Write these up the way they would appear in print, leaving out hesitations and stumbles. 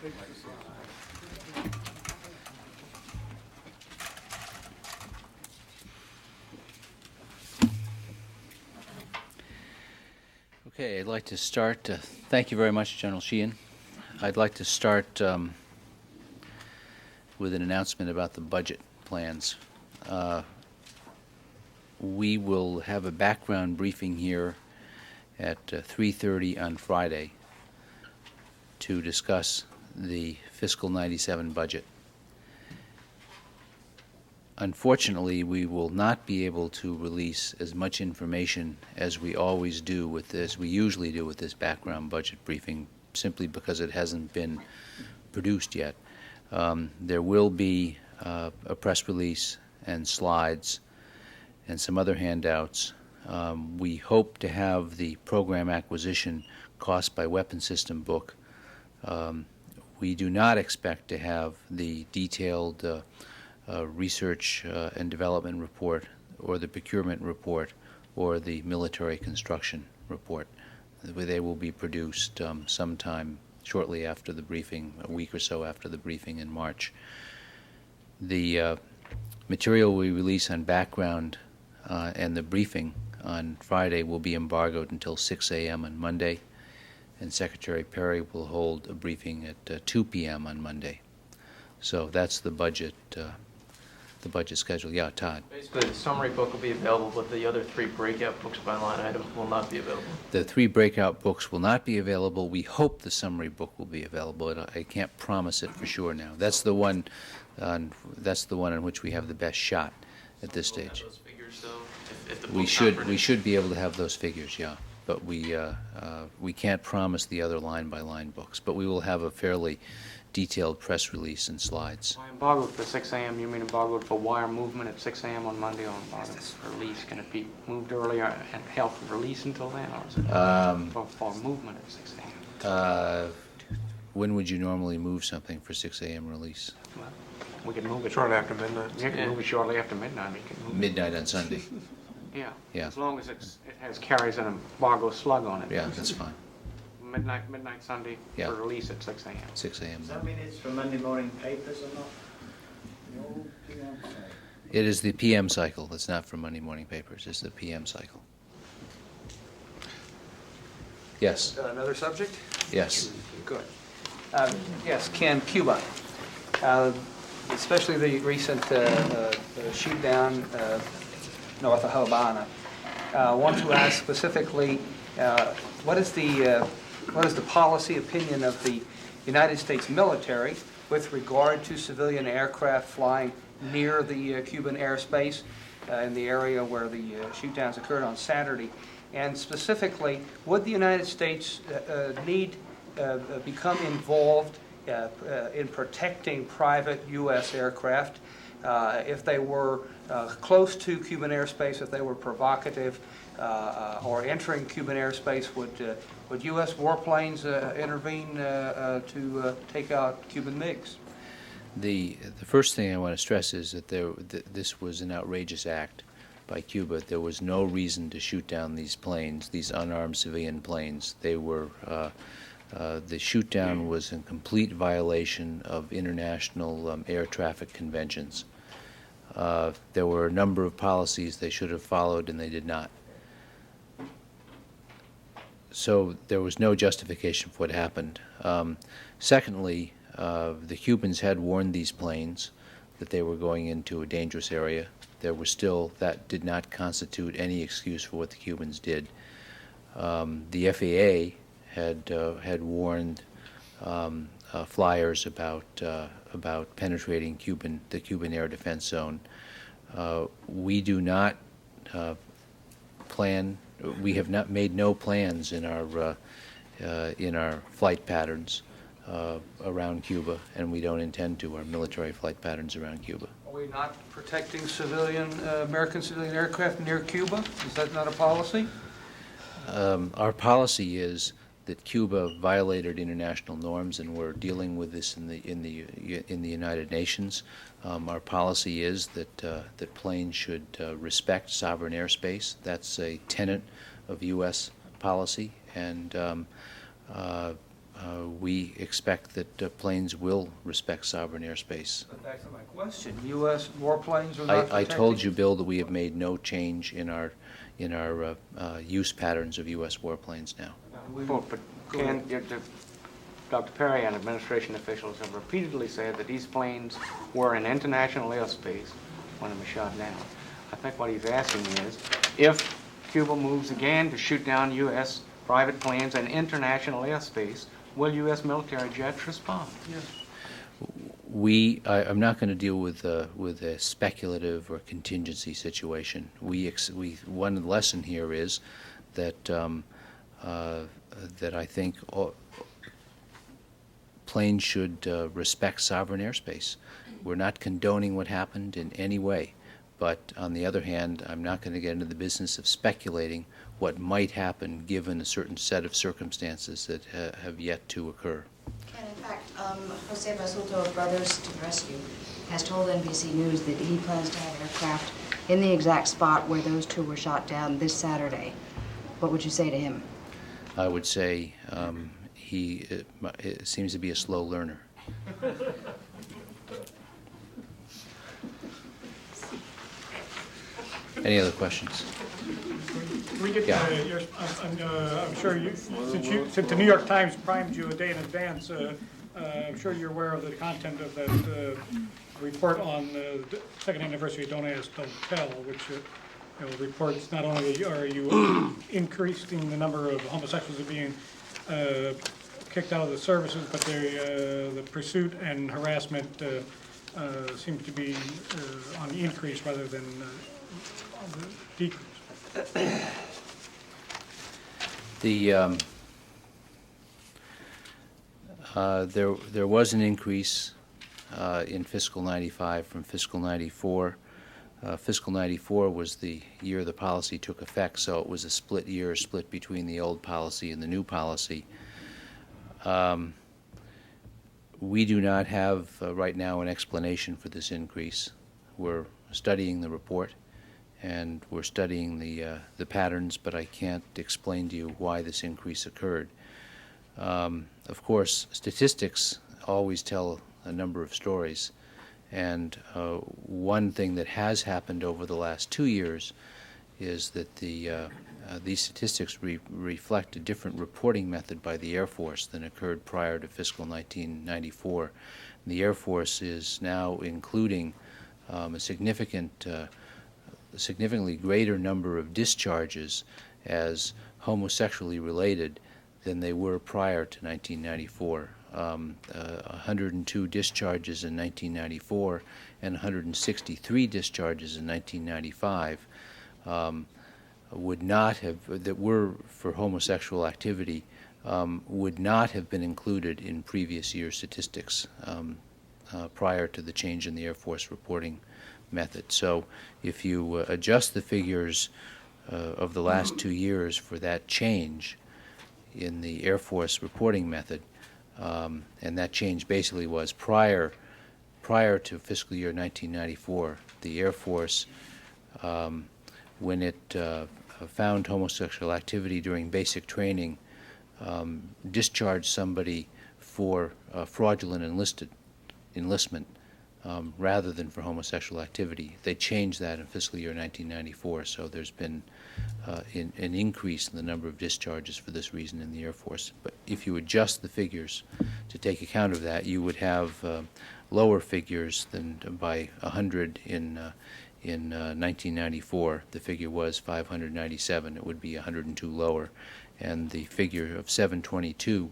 Okay, I'd like to start. Thank you very much, General Sheehan. I'd like to start with an announcement about the budget plans. We will have a background briefing here at 3:30 on Friday to discuss the fiscal 97 budget. Unfortunately, we will not be able to release as much information as we always do with this, we usually do with this background budget briefing, simply because it hasn't been produced yet. There will be a press release and slides and some other handouts. We hope to have the program acquisition cost by weapon system book. We do not expect to have the detailed research and development report, or the procurement report, or the military construction report. They will be produced sometime shortly after the briefing, a week or so after the briefing in March. The material we release on background and the briefing on Friday will be embargoed until 6 a.m. on Monday, and Secretary Perry will hold a briefing at 2 p.m. on Monday. So that's the budget schedule. Yeah, Todd. Basically, the summary book will be available, but the other three breakout books by line item will not be available. The three breakout books will not be available. We hope the summary book will be available. I can't promise it for sure now. That's the one on which we have the best shot at this stage. Have those figures, though, if the We book's not should be able to have those figures, yeah. But we can't promise the other line by line books. But we will have a fairly detailed press release and slides. By embargoed for 6 a.m., you mean embargoed for wire movement at 6 a.m. on Monday, or embargoed for release? Can it be moved earlier and held for release until then, or is it for movement at 6 a.m.? When would you normally move something for 6 a.m. release? Well, we can move it Shortly after midnight. You can move it shortly after midnight. You can move Midnight on Sunday. Yeah. Yeah. As long as it has carries an embargo slug on it. Yeah, that's fine. Midnight Sunday Yeah. for release at 6 a.m. 6 a.m. Does that mean it's for Monday morning papers or not? No, PM cycle. It is the PM cycle. It's not for Monday morning papers. It's the PM cycle. Yes. Another subject? Yes. Good. Yes, Ken, Cuba. Especially the recent shoot down north of Havana. I want to ask specifically, what is the policy opinion of the United States military with regard to civilian aircraft flying near the Cuban airspace in the area where the shoot-downs occurred on Saturday? And specifically, would the United States become involved in protecting private U.S. aircraft if they were close to Cuban airspace, if they were provocative or entering Cuban airspace? Would U.S. warplanes intervene to take out Cuban MiGs? The first thing I want to stress is that this was an outrageous act by Cuba. There was no reason to shoot down these planes, these unarmed civilian planes. They were the shoot down was in complete violation of international air traffic conventions. There were a number of policies they should have followed, and they did not. So there was no justification for what happened. Secondly, the Cubans had warned these planes that they were going into a dangerous area. That did not constitute any excuse for what the Cubans did. The FAA had warned flyers about penetrating the Cuban air defense zone. We do not plan. We have not made no plans in our flight patterns around Cuba, and we don't intend to. Our military flight patterns around Cuba. Are we not protecting American civilian aircraft near Cuba? Is that not a policy? Our policy is that Cuba violated international norms, and we're dealing with this in the United Nations. Our policy is that planes should respect sovereign airspace. That's a tenet of U.S. policy, and we expect that planes will respect sovereign airspace. But back to my question, U.S. warplanes are not I protected? told you, Bill, that we have made no change in our use patterns of U.S. warplanes now. Well, but Dr. Perry and administration officials have repeatedly said that these planes were in international airspace when it was shot down. I think what he's asking is, if Cuba moves again to shoot down U.S. private planes in international airspace, will U.S. military jets respond? Yes. I'm not going to deal with a speculative or contingency situation. One lesson here is that that I think planes should respect sovereign airspace. We're not condoning what happened in any way, but on the other hand, I'm not going to get into the business of speculating what might happen given a certain set of circumstances that have yet to occur. And in fact, Jose Basulto of Brothers to the Rescue has told NBC News that he plans to have aircraft in the exact spot where those two were shot down this Saturday. What would you say to him? I would say he seems to be a slow learner. Any other questions? We get, Yeah. I'm sure you, since the New York Times primed you a day in advance, I'm sure you're aware of the content of that report on the second anniversary of Don't Ask, Don't Tell, which reports not only are you increasing the number of homosexuals that are being kicked out of the services, but the pursuit and harassment seems to be on the increase rather than on the decrease. There was an increase in fiscal 95 from fiscal 94. Fiscal 94 was the year the policy took effect, so it was a split year, split between the old policy and the new policy. We do not have right now an explanation for this increase. We're studying the report and we're studying the patterns, but I can't explain to you why this increase occurred. Of course, statistics always tell a number of stories, and one thing that has happened over the last 2 years is that these statistics reflect a different reporting method by the Air Force than occurred prior to fiscal 1994. The Air Force is now including a significantly greater number of discharges as homosexually related than they were prior to 1994. 102 discharges in 1994 and 163 discharges in 1995 would not have, that were for homosexual activity, would not have been included in previous year statistics prior to the change in the Air Force reporting method. So if you adjust the figures of the last 2 years for that change in the Air Force reporting method, and that change basically was prior to fiscal year 1994, the Air Force, when it found homosexual activity during basic training, discharged somebody for fraudulent enlistment rather than for homosexual activity. They changed that in fiscal year 1994, so there's been an increase in the number of discharges for this reason in the Air Force. But if you adjust the figures to take account of that, you would have lower figures than by 100 in 1994. The figure was 597. It would be 102 lower. And the figure of 722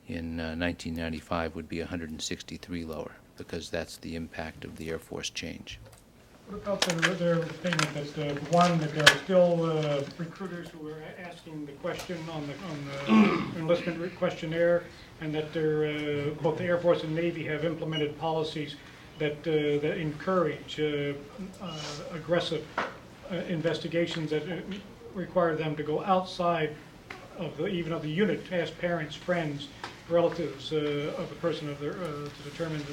in 1995 would be 163 lower, because that's the impact of the Air Force change. What about their statement that, one, that there are still recruiters who are asking the question on the enlistment questionnaire, and that both the Air Force and Navy have implemented policies that encourage aggressive investigations that require them to go outside of even of the unit to ask parents, friends, relatives of a person to determine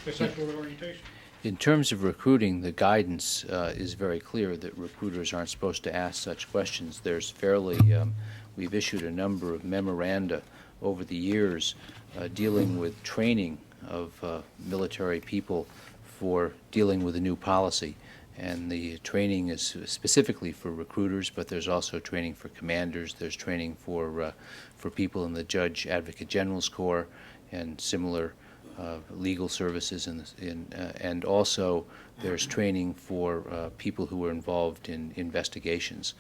their sexual orientation? In terms of recruiting, the guidance is very clear that recruiters aren't supposed to ask such questions. There's fairly we've issued a number of memoranda over the years dealing with training of military people for dealing with a new policy. And the training is specifically for recruiters, but there's also training for commanders. There's training for people in the Judge Advocate General's Corps and similar legal services, and also there's training for people who are involved in investigations.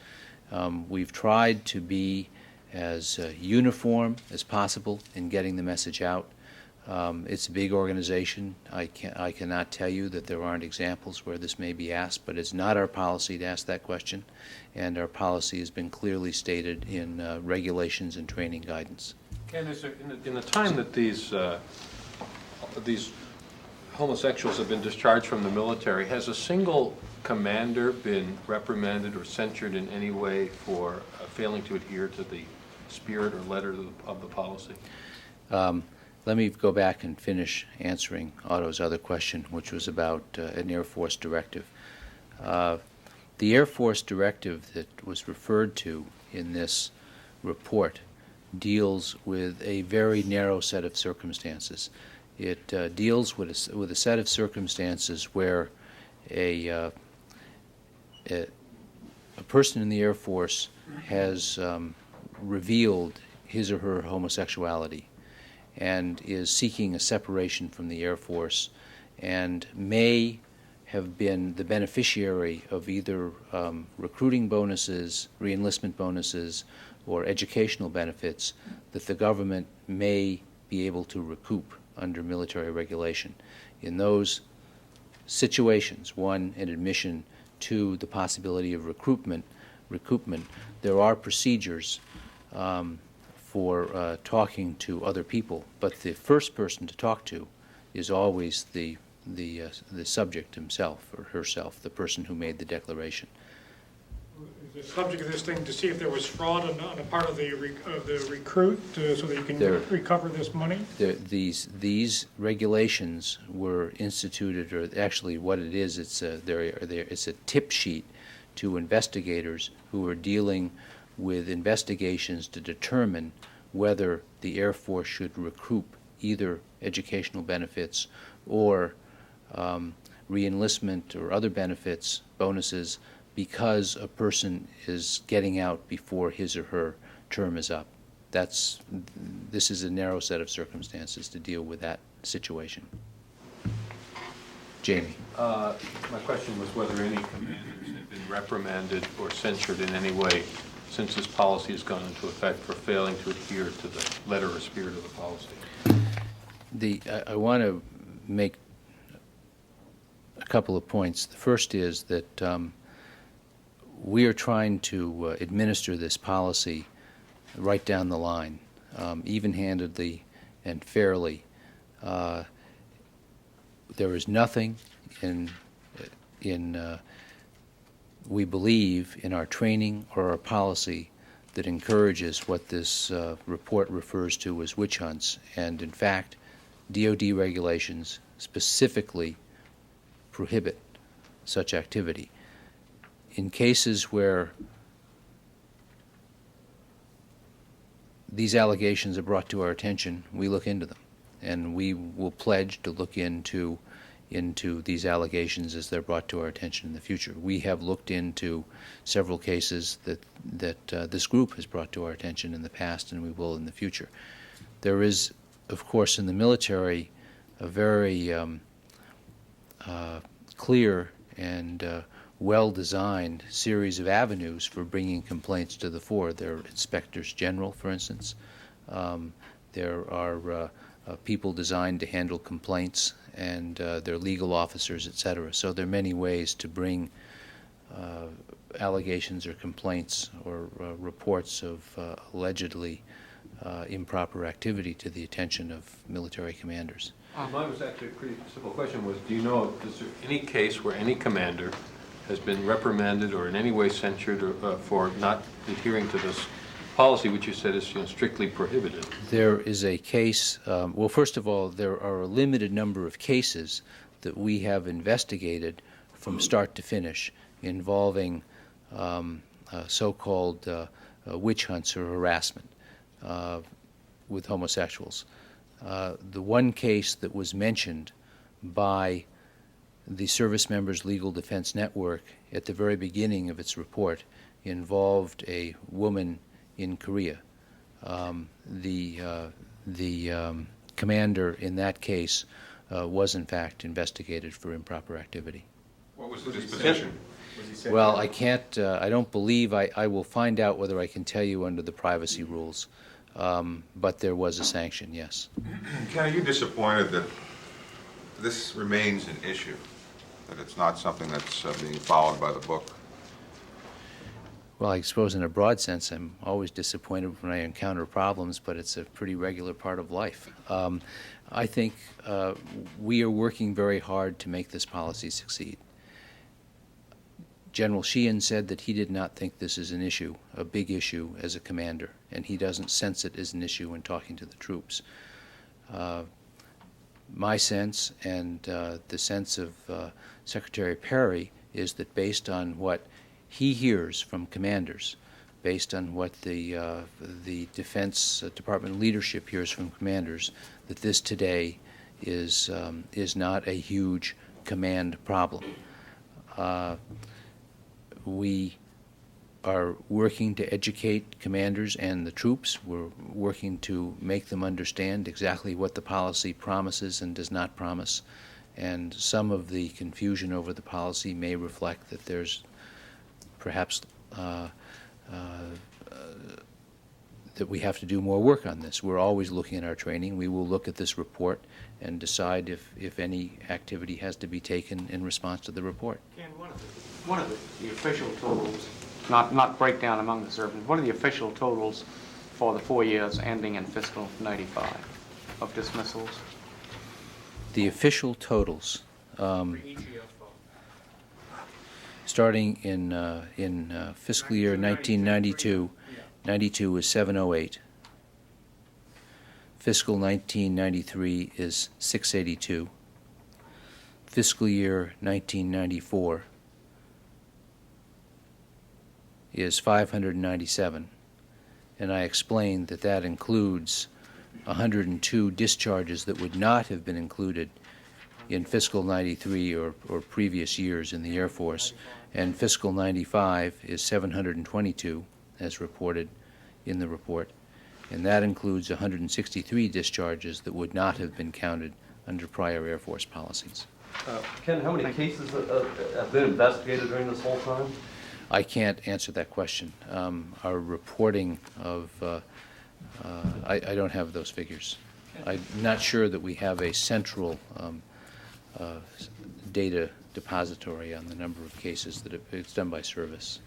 We've tried to be as uniform as possible in getting the message out. It's a big organization. I cannot tell you that there aren't examples where this may be asked, but it's not our policy to ask that question, and our policy has been clearly stated in regulations and training guidance. Ken, is there, in the time that these homosexuals have been discharged from the military, has a single commander been reprimanded or censured in any way for failing to adhere to the spirit or letter of the policy? Let me go back and finish answering Otto's other question, which was about an Air Force directive. The Air Force directive that was referred to in this report deals with a very narrow set of circumstances. It deals with a set of circumstances where a person in the Air Force has revealed his or her homosexuality and is seeking a separation from the Air Force and may have been the beneficiary of either recruiting bonuses, reenlistment bonuses, or educational benefits that the government may be able to recoup under military regulation. In those situations, one, an admission, two, the possibility of recoupment, there are procedures for talking to other people, but the first person to talk to is always the subject himself or herself, the person who made the declaration. Is the subject of this thing to see if there was fraud on the part of the recruit so that you can recover this money? These regulations were instituted, or actually what it is, it's a tip sheet to investigators who are dealing with investigations to determine whether the Air Force should recoup either educational benefits or reenlistment or other benefits, bonuses, because a person is getting out before his or her term is up. This is a narrow set of circumstances to deal with that situation. Jamie. My question was whether any commanders have been reprimanded or censured in any way since this policy has gone into effect for failing to adhere to the letter or spirit of the policy. I want to make a couple of points. The first is that we are trying to administer this policy right down the line, even-handedly and fairly. There is nothing we believe in our training or our policy that encourages what this report refers to as witch hunts. And in fact, DoD regulations specifically prohibit such activity. In cases where these allegations are brought to our attention, we look into them, and we will pledge to look into these allegations as they're brought to our attention in the future. We have looked into several cases that this group has brought to our attention in the past, and we will in the future. There is, of course, in the military, a very clear and well-designed series of avenues for bringing complaints to the fore. There are inspectors general, for instance. There are people designed to handle complaints, and there are legal officers, etc. So there are many ways to bring allegations or complaints or reports of allegedly improper activity to the attention of military commanders. Mine was actually a pretty simple question. Do you know, is there any case where any commander has been reprimanded or in any way censured for not adhering to this policy, which you said is strictly prohibited? There is a case, well, first of all, there are a limited number of cases that we have investigated from start to finish involving so-called witch hunts or harassment with homosexuals. The one case that was mentioned by the Service Members Legal Defense Network at the very beginning of its report involved a woman in Korea. The commander in that case was in fact investigated for improper activity. What was the disposition? Well, I can't, I don't believe, I will find out whether I can tell you under the privacy rules, but there was a sanction, yes. Ken, are you disappointed that this remains an issue, that it's not something that's being followed by the book? Well, I suppose in a broad sense, I'm always disappointed when I encounter problems, but it's a pretty regular part of life. I think we are working very hard to make this policy succeed. General Sheehan said that he did not think this is an issue, a big issue, as a commander, and he doesn't sense it as an issue when talking to the troops. My sense, and the sense of Secretary Perry, is that based on what he hears from commanders, based on what the Defense Department leadership hears from commanders, that this today is not a huge command problem. We are working to educate commanders and the troops. We're working to make them understand exactly what the policy promises and does not promise. And some of the confusion over the policy may reflect that there's perhaps that we have to do more work on this. We're always looking at our training. We will look at this report and decide if any activity has to be taken in response to the report. Ken, one of the official totals, not breakdown among the services, what are the official totals for the 4 years ending in fiscal 95 of dismissals? The official totals, starting in fiscal year 1992, 92 is 708. Fiscal 1993 is 682. Fiscal year 1994 is 597, and I explained that that includes 102 discharges that would not have been included in fiscal 93 or previous years in the Air Force, and fiscal 95 is 722 as reported in the report, and that includes 163 discharges that would not have been counted under prior Air Force policies. Ken, how many cases have been investigated during this whole time? I can't answer that question. Our reporting of, I don't have those figures. I'm not sure that we have a central data depository on the number of cases that it's done by service.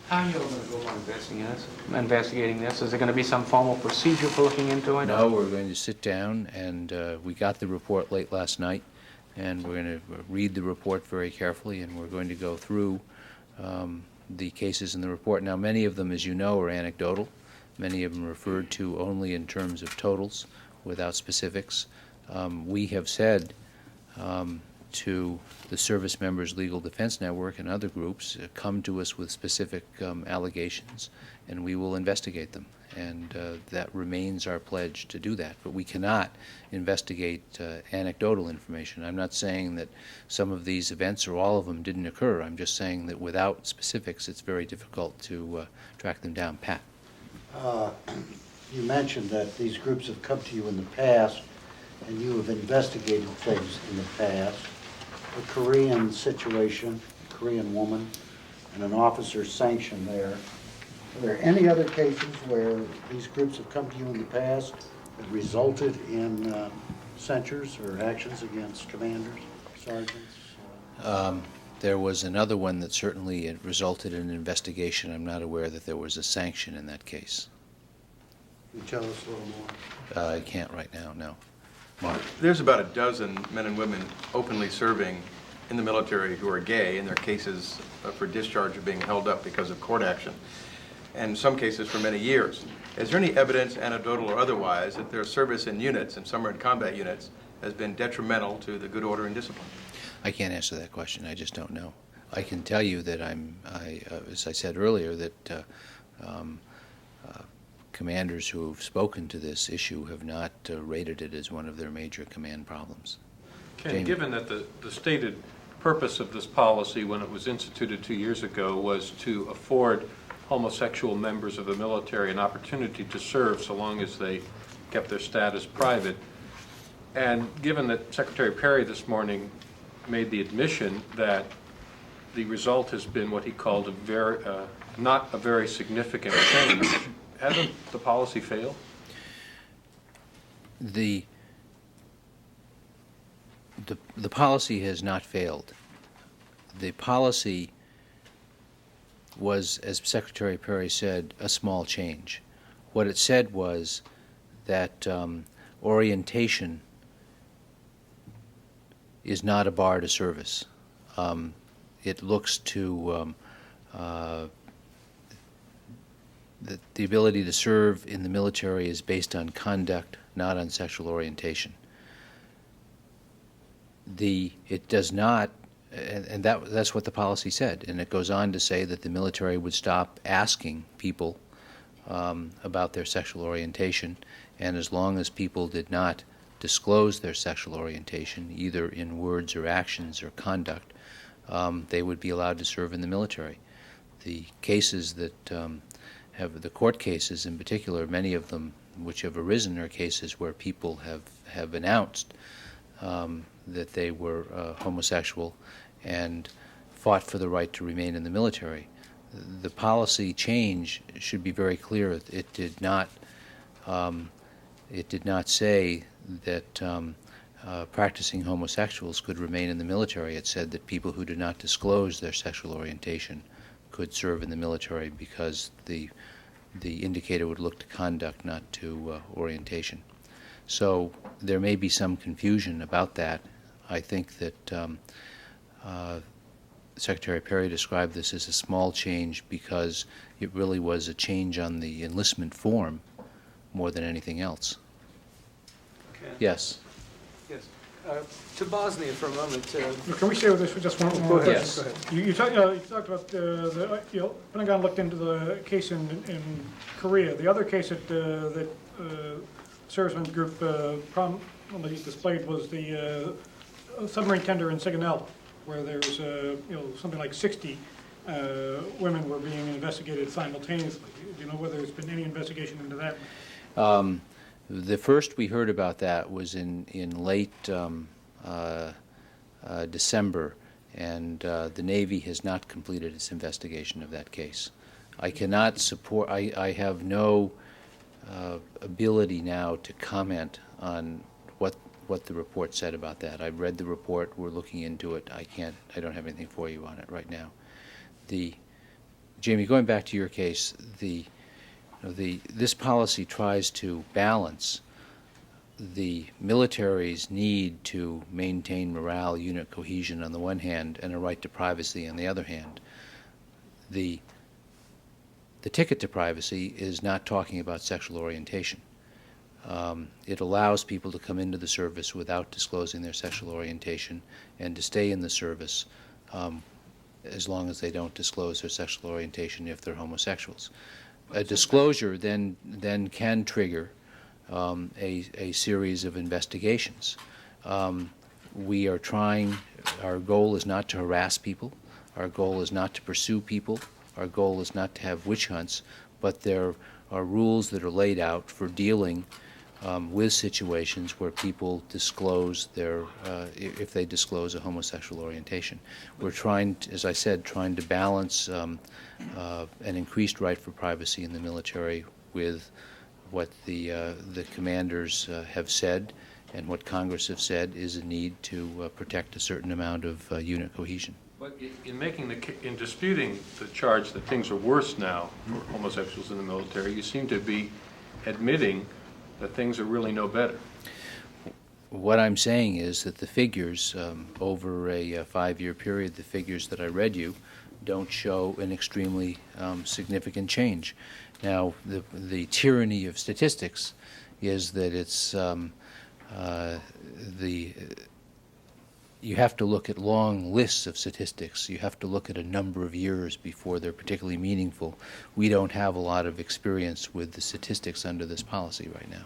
How are you going to go about investigating this? Is there going to be some formal procedure for looking into it? No, we're going to sit down, and we got the report late last night, and we're going to read the report very carefully, and we're going to go through the cases in the report. Now, many of them, as you know, are anecdotal. Many of them are referred to only in terms of totals without specifics. We have said to the Service Members Legal Defense Network and other groups, come to us with specific allegations, and we will investigate them. And that remains our pledge to do that. But we cannot investigate anecdotal information. I'm not saying that some of these events or all of them didn't occur. I'm just saying that without specifics, it's very difficult to track them down. Pat? You mentioned that these groups have come to you in the past, and you have investigated things in the past. A Korean situation, a Korean woman, and an officer's sanction there. Are there any other cases where these groups have come to you in the past that resulted in censures or actions against commanders, sergeants? There was another one that certainly resulted in an investigation. I'm not aware that there was a sanction in that case. Can you tell us a little more? I can't right now, no. Mark? There's about a dozen men and women openly serving in the military who are gay, and their cases for discharge are being held up because of court action, and in some cases for many years. Is there any evidence, anecdotal or otherwise, that their service in units, and some are in combat units, has been detrimental to the good order and discipline? I can't answer that question. I just don't know. I can tell you that as I said earlier, that commanders who have spoken to this issue have not rated it as one of their major command problems. Ken, Jamie. given that the stated purpose of this policy when it was instituted 2 years ago was to afford homosexual members of the military an opportunity to serve so long as they kept their status private, and given that Secretary Perry this morning made the admission that the result has been what he called not a very significant change, hasn't the policy failed? The policy has not failed. The policy was, as Secretary Perry said, a small change. What it said was that orientation is not a bar to service. It looks to the ability to serve in the military is based on conduct, not on sexual orientation. It does not, and that's what the policy said, and it goes on to say that the military would stop asking people about their sexual orientation, and as long as people did not disclose their sexual orientation, either in words or actions or conduct, they would be allowed to serve in the military. The cases that the court cases in particular, many of them which have arisen are cases where people have announced that they were homosexual and fought for the right to remain in the military. The policy change should be very clear. It did not say that practicing homosexuals could remain in the military. It said that people who did not disclose their sexual orientation could serve in the military because the indicator would look to conduct, not to orientation. So there may be some confusion about that. I think that Secretary Perry described this as a small change because it really was a change on the enlistment form more than anything else. Okay. Yes. Yes. To Bosnia for a moment. Can we stay with this for just one more Go ahead. question? Yes. You talked about the Pentagon looked into the case in Korea. The other case that servicemen group prominently displayed was the submarine tender in Sigonella, where there's something like 60 women were being investigated simultaneously. Do you know whether there's been any investigation into that? The first we heard about that was in late December, and the Navy has not completed its investigation of that case. I cannot support, I have no ability now to comment on what the report said about that. I've read the report, we're looking into it. I don't have anything for you on it right now. Jamie, going back to your case, this policy tries to balance the military's need to maintain morale, unit cohesion on the one hand, and a right to privacy on the other hand. The ticket to privacy is not talking about sexual orientation. It allows people to come into the service without disclosing their sexual orientation and to stay in the service as long as they don't disclose their sexual orientation if they're homosexuals. A disclosure then can trigger a series of investigations. We are trying, our goal is not to harass people, our goal is not to pursue people, our goal is not to have witch hunts, but there are rules that are laid out for dealing with situations where people disclose if they disclose a homosexual orientation. We're trying, as I said, trying to balance an increased right for privacy in the military with what the commanders have said and what Congress have said is a need to protect a certain amount of unit cohesion. But in disputing the charge that things are worse now for homosexuals in the military, you seem to be admitting that things are really no better. What I'm saying is that the figures over a 5-year period, the figures that I read you, don't show an extremely significant change. Now, the tyranny of statistics is that it's you have to look at long lists of statistics. You have to look at a number of years before they're particularly meaningful. We don't have a lot of experience with the statistics under this policy right now.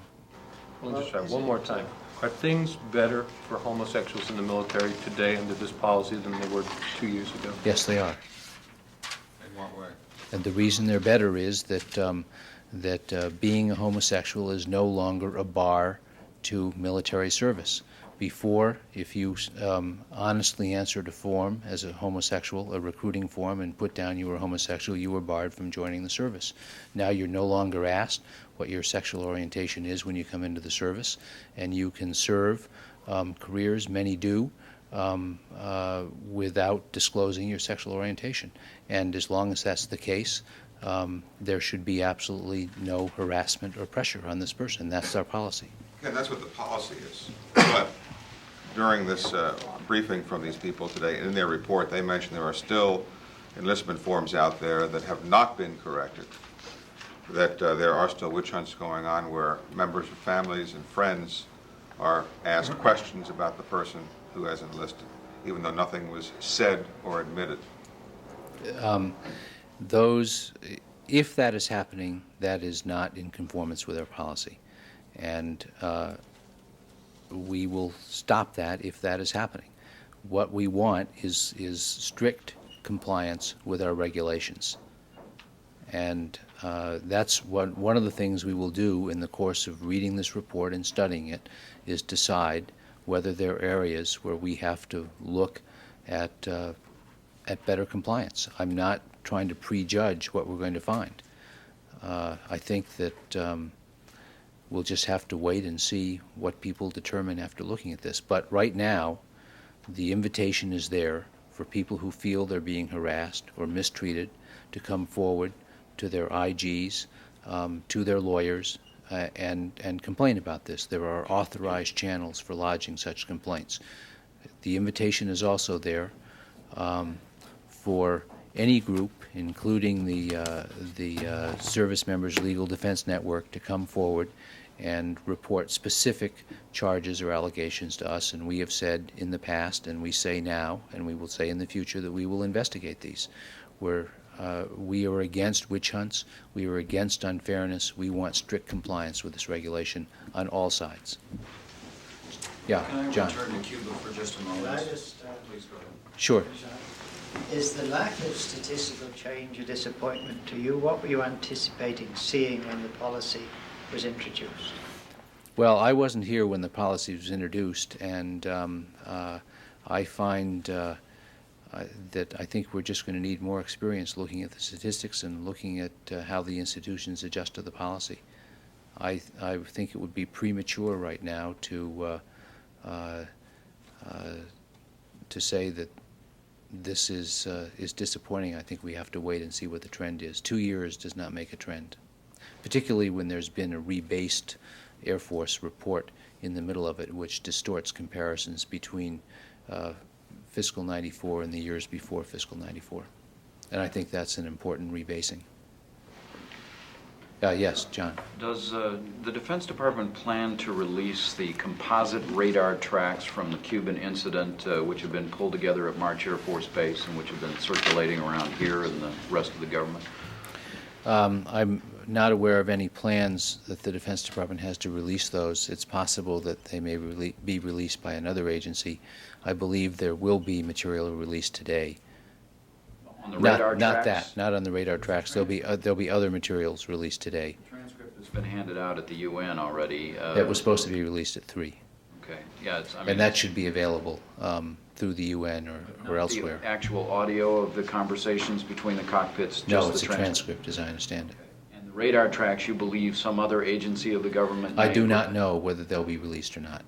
We'll just try one more time. Are things better for homosexuals in the military today under this policy than they were 2 years ago? Yes, they are. In what way? And the reason they're better is that being a homosexual is no longer a bar to military service. Before, if you honestly answered a form as a homosexual, a recruiting form, and put down you were homosexual, you were barred from joining the service. Now you're no longer asked what your sexual orientation is when you come into the service, and you can serve careers, many do, without disclosing your sexual orientation. And as long as that's the case, there should be absolutely no harassment or pressure on this person. That's our policy. Yeah, that's what the policy is. But during this briefing from these people today, in their report, they mentioned there are still enlistment forms out there that have not been corrected, that there are still witch hunts going on where members of families and friends are asked questions about the person who has enlisted, even though nothing was said or admitted. If that is happening, that is not in conformance with our policy. And we will stop that if that is happening. What we want is strict compliance with our regulations. And that's one of the things we will do in the course of reading this report and studying it, is decide whether there are areas where we have to look at better compliance. I'm not trying to prejudge what we're going to find. I think that we'll just have to wait and see what people determine after looking at this. But right now, the invitation is there for people who feel they're being harassed or mistreated to come forward to their IGs, to their lawyers, and complain about this. There are authorized channels for lodging such complaints. The invitation is also there for any group, including the Service Members Legal Defense Network, to come forward and report specific charges or allegations to us. And we have said in the past, and we say now, and we will say in the future, that we will investigate these. We are against witch hunts. We are against unfairness. We want strict compliance with this regulation on all sides. Yeah, John. Can I return to Cuba for just a moment? Can I just, Please go ahead. Sure. Is the lack of statistical change a disappointment to you? What were you anticipating seeing when the policy was introduced? Well, I wasn't here when the policy was introduced, and I find that I think we're just going to need more experience looking at the statistics and looking at how the institutions adjust to the policy. I think it would be premature right now to say that this is disappointing. I think we have to wait and see what the trend is. 2 years does not make a trend, particularly when there's been a rebased Air Force report in the middle of it, which distorts comparisons between fiscal 94 and the years before fiscal 94. And I think that's an important rebasing. Yes, John. Does the Defense Department plan to release the composite radar tracks from the Cuban incident, which have been pulled together at March Air Force Base and which have been circulating around here and the rest of the government? I'm not aware of any plans that the Defense Department has to release those. It's possible that they may be released by another agency. I believe there will be material released today. On the radar tracks? Not that, not on the radar tracks. There'll be other materials released today. The transcript has been handed out at the UN already. That was supposed to be released at 3. Okay, yeah. And that should be available through the UN or elsewhere. The actual audio of the conversations between the cockpits? No, it's a transcript, as I understand it. And the radar tracks, you believe some other agency of the government? I do not know whether they'll be released or not.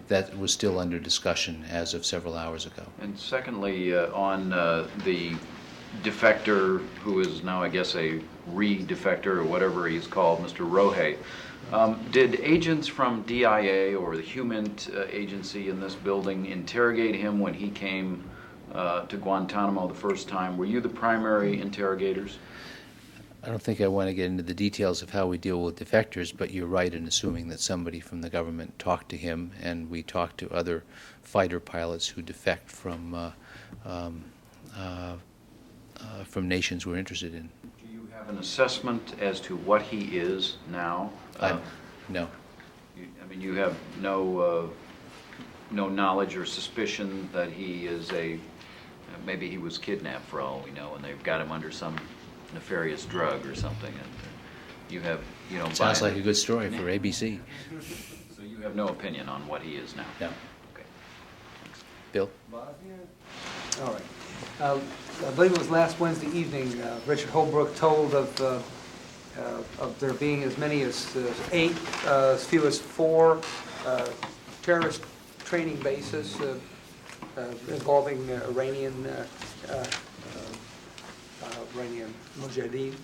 That was still under discussion as of several hours ago. And secondly, on the defector, who is now, I guess, a re-defector or whatever he's called, Mr. Rohe, did agents from DIA or the HUMINT agency in this building interrogate him when he came to Guantanamo the first time? Were you the primary interrogators? I don't think I want to get into the details of how we deal with defectors, but you're right in assuming that somebody from the government talked to him, and we talked to other fighter pilots who defect from nations we're interested in. Do you have an assessment as to what he is now? No. I mean, you have no knowledge or suspicion that he is maybe he was kidnapped for all we know, and they've got him under some nefarious drug or something, and you don't Sounds like a good story for ABC. So you have no opinion on what he is now? No. Okay. Bill? All right. I believe it was last Wednesday evening, Richard Holbrook told of there being as many as 8, as few as 4 terrorist training bases involving Iranian Mujahideen.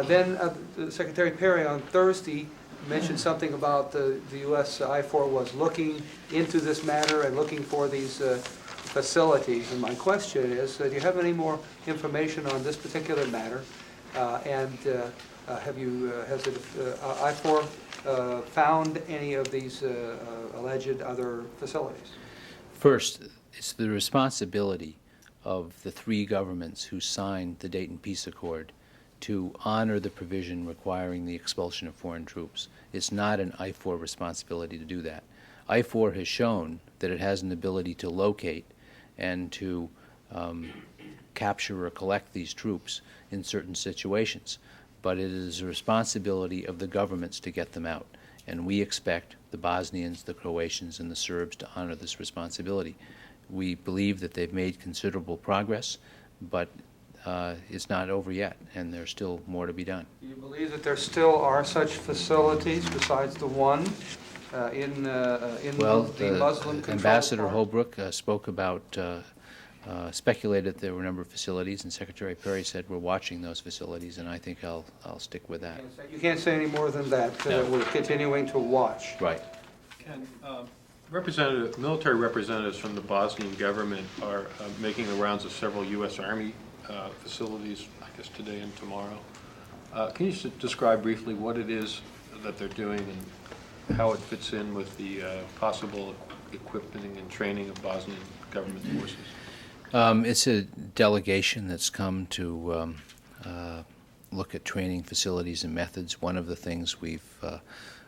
Then Secretary Perry on Thursday mentioned something about the U.S. I-4 was looking into this matter and looking for these facilities. And my question is, do you have any more information on this particular matter? And has the I-4 found any of these alleged other facilities? First, it's the responsibility of the 3 governments who signed the Dayton Peace Accord to honor the provision requiring the expulsion of foreign troops. It's not an I-4 responsibility to do that. I-4 has shown that it has an ability to locate and to capture or collect these troops in certain situations, but it is a responsibility of the governments to get them out. And we expect the Bosnians, the Croatians, and the Serbs to honor this responsibility. We believe that they've made considerable progress, but it's not over yet, and there's still more to be done. Do you believe that there still are such facilities besides the one in the Muslim-controlled Ambassador part? Holbrook spoke about, speculated there were a number of facilities, and Secretary Perry said we're watching those facilities, and I think I'll stick with that. You can't say any more than that. No. We're continuing to watch. Right. Ken, military representatives from the Bosnian government are making the rounds of several U.S. Army facilities, I guess today and tomorrow. Can you describe briefly what it is that they're doing and how it fits in with the possible equipping and training of Bosnian government forces? It's a delegation that's come to look at training facilities and methods. One of the things we've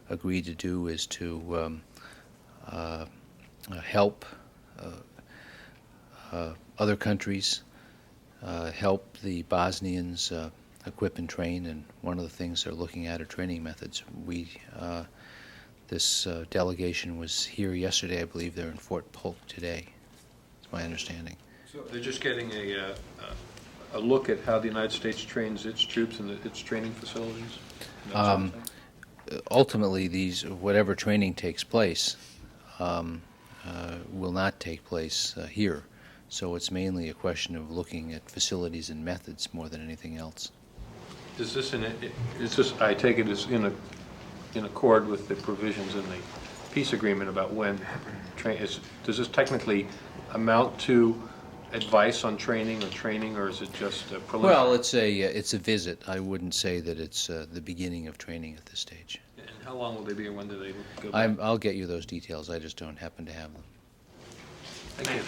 agreed to do is to help other countries help the Bosnians equip and train, and one of the things they're looking at are training methods. This delegation was here yesterday. I believe they're in Fort Polk today. That's my understanding. So they're just getting a look at how the United States trains its troops and its training facilities? Ultimately, whatever training takes place will not take place here. So it's mainly a question of looking at facilities and methods more than anything else. Is this I take it as in accord with the provisions in the peace agreement about when does this technically amount to advice on training, or is it just a preliminary? Well, it's a visit. I wouldn't say that it's the beginning of training at this stage. And how long will they be, and when do they go back? I'll get you those details. I just don't happen to have them. Thank you.